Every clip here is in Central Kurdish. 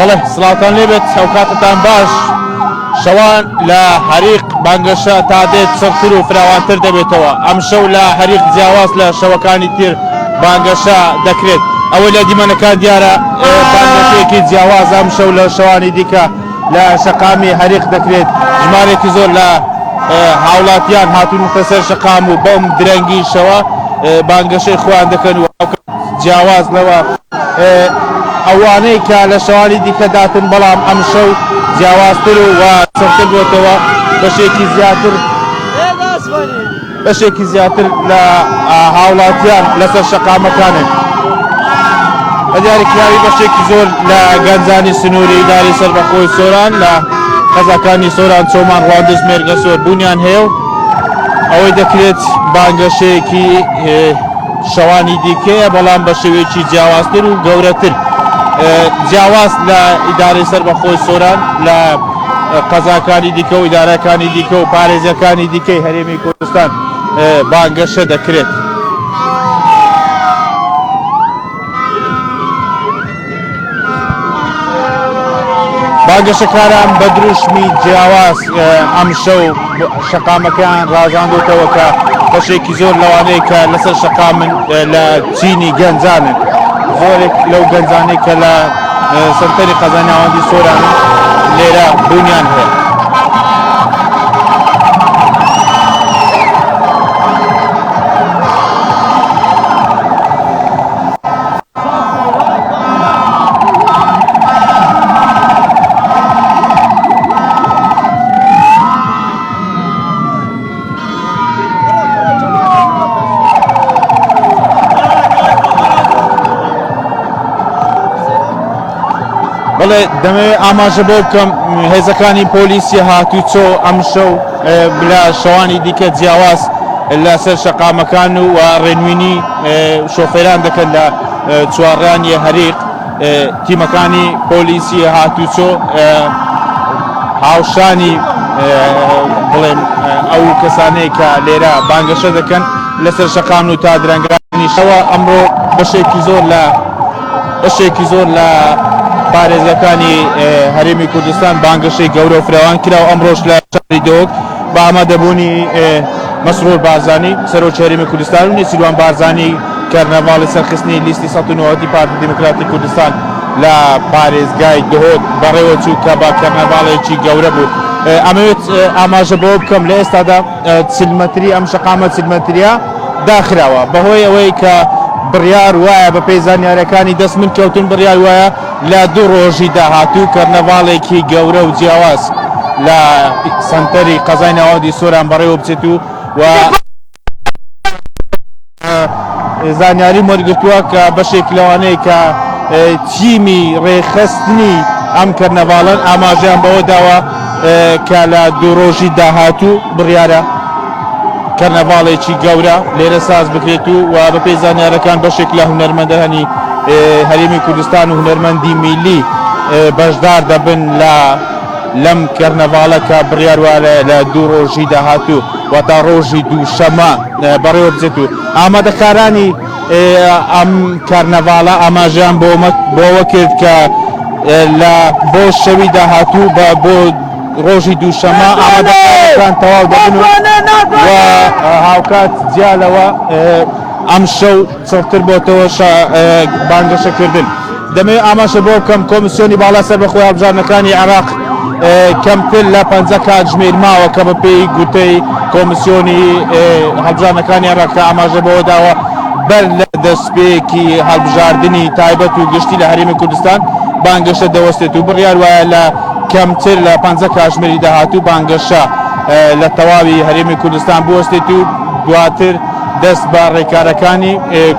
بەڵێ سڵاوتان لێبێت هەوکاتتان باش شەوان لە حەریق بانگەشە تا دێت سەرتر و فراوانتر دەبێتەوە ئەم شەو لە حەریق جیاواز لە شەوەکانی تر بانگەشە دەکرێت ئەوەی لە دیمەنەکان دیارە بانگەشەیەکی جیاواز ئەم شەو لە شەوانی دیکە لە شەقامی حەریق دەکرێت ژمارێکی زۆر لە هاوڵاتیان هاتوونتە سەر شەقام و بەم درەنگی شەوە بانگەشەی خۆیان دەکەن و جیاواز لەوە ئەوانەی کە لە شەوانی دیکەداتن بەڵام ئەم شەو جیاوازتر و سەرتر بۆتەوە بەشێکی زیاتر لە هاوڵاتیان لەسەر شەقامەکانن بە دیاریکراوی بەشێکی زۆر لە گەنجانی سنووری ئیداری سەربەخۆی سۆران لە قەزاکانی سۆران چۆمان ڕواندز مێرگە سۆر بوونیان هەیە و ئەوەی دەکرێت بانگەشەیەکی شەوانی دیکەیە بەڵام بە شێوەیەکی جیاوازتر و گەورەتر جیاواز لە ئیدارەی سەربەخۆی سۆران لە قەزاکانی دیکە و ئیدارەکانی دیکە و پارێزەکانی دیکەی هەرێمی کوردستان بانگەشە دەکرێت. بانگەشەکاران بە دروشمی جیاواز ئەم شەو شەقامەکان ڕازاندوتەوە کە بەشێکی زۆر لەوانەیە کە لەسەر شەقامن لە چینی گەنجانن زۆرێک لەو گەنجانەی کە لە سەرتەری قەزای ناوەندی سۆران لێرە بوونیان هەیە. بەڵێ دەمەوێت ئاماژە بۆ بکەم هێزەکانی پۆلیسی هاتوچۆ ئەم شەو لە شەوانی دیکە جیاواز لەسەر شەقامەکان و ڕێنوینی شۆفێران دەکەن لە چوارڕانی حەریق تیمەکانی پۆلیسی هاتوچۆ هاوشانی بڵێن ئەو کەسانەی کە لێرە بانگەشە دەکەن لەسەر شەقام و تا درەنگرانی شەوە ئەمڕۆ بەشێکی زۆر لە پارێزەکانی هەرێمی کوردستان بانگەشەی گەورە و فراوان کرا و ئەمڕۆژ لە شاری دۆک بە ئامادەبوونی مەسرور بارزانی سەرۆکی هەرێمی کوردستان و نێچیروان بارزانی کەرنەڤاڵی سەرخستنی لیستی ١٩ پارتی دیموکراتی کوردستان لە پارێزگای دهۆک بەڕێوە چوو کە بە کەرنەڤاڵێکی گەورە بوو. ئەمەوێت ئاماژە بۆ بکەم لە ئێستادا چلمەتری ئەم شەقامە چلمەتریە داخراوە بەهۆی ئەوەی کە بڕیار وایە بە پێی زانیاریەکانی دەست من کەوتن بڕیار وایە لە دوو ڕۆژی داهاتوو کەرنەڤاڵێکی گەورە و جیاواز لە سەنتەری قەزای ناوەندی سۆران بەڕێوە بچێت و زانیاری وەرگرتووە کە بەشێک لەوانەیە کە تیمی ڕێخستنی ئەم کەرنەڤاڵن ئاماژەیان بەوە داوە کە لە دوو ڕۆژی داهاتوو بڕیارە کەرنەڤاڵێکی گەورە لێرە ساز بکرێت و بە پێی زانیارەکان بەشێک لە هونەرمەندانی هەرێمی کوردستان و هونەرمەندی میلی بەشدار دەبن لەم کەرنەڤاڵە کە بڕیار وایە لە دوو ڕۆژی داهاتوو و تا ڕۆژی دووشەمە بەڕێوە بچێت و ئامادەکارانی ئەم کەرنەڤاڵە ئاماژیان بۆەوە کرد کە بۆ شەوی داهاتوو بۆ ڕۆژی دووشەمە ئامادەکان تەواو دەبن و هاوکات جیالەوە ئەم شەو چڵتر بۆتەوە بانگەشەکردن. دەمەوێت ئاماژە بۆ بکەم کۆمیسیۆنی باڵا سەربەخۆی هەڵبژاردنەکانی عێراق کەمتر لە 50 کات ژمێرماوە کە بەپێی گوتەی کۆمیسیۆنی هەڵبژاردنەکانی عێراق کە ئاماژە بۆ داوە بەر لە دەستپێکی هەڵبژاردننی تایبەت و گشتی لە هەرێمی کوردستان بانگەشە دەوەستێت و بڕیار وایە لە کەمتر لە 50 کاتژمێری داهاتوو بانگەشە لە تەواوی هەرێمی کوردستان بوەستێت و دواتر دەست بە ڕێکارەکانی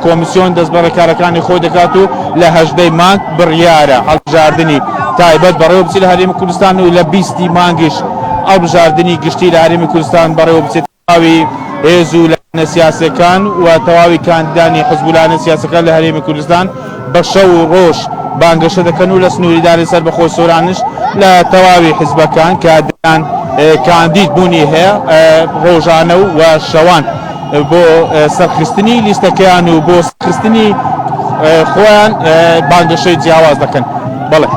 کۆمیسیۆن دەست بە ڕێکارەکانی خۆی دەکات و لە 18 مانگ بڕیارە هەڵبژاردننی تایبەت بەڕێوە بچێت لە هەرێمی کوردستان و لە 20 مانگیش هەڵبژاردننی گشتی لە هەرێمی کوردستان بەڕێوە بچێت تەواوی هێز و لایەنە سیاسەکان و تەواوی کاندیدانی حزب و لایەنە سیاسەکان لە هەرێمی کوردستان بە شەو و ڕۆژ بانگەشە دەکەن و لە سنووریداری سەربەخۆی سۆرانش لە تەواوی حزبەکان کە کاندید بوونی هەیە ڕۆژانە و شەوان بۆ سەرخستنی لیستەکەیان و بۆ سەرخستنی خۆیان بانگەشەی جیاواز دەکەن. بەڵێ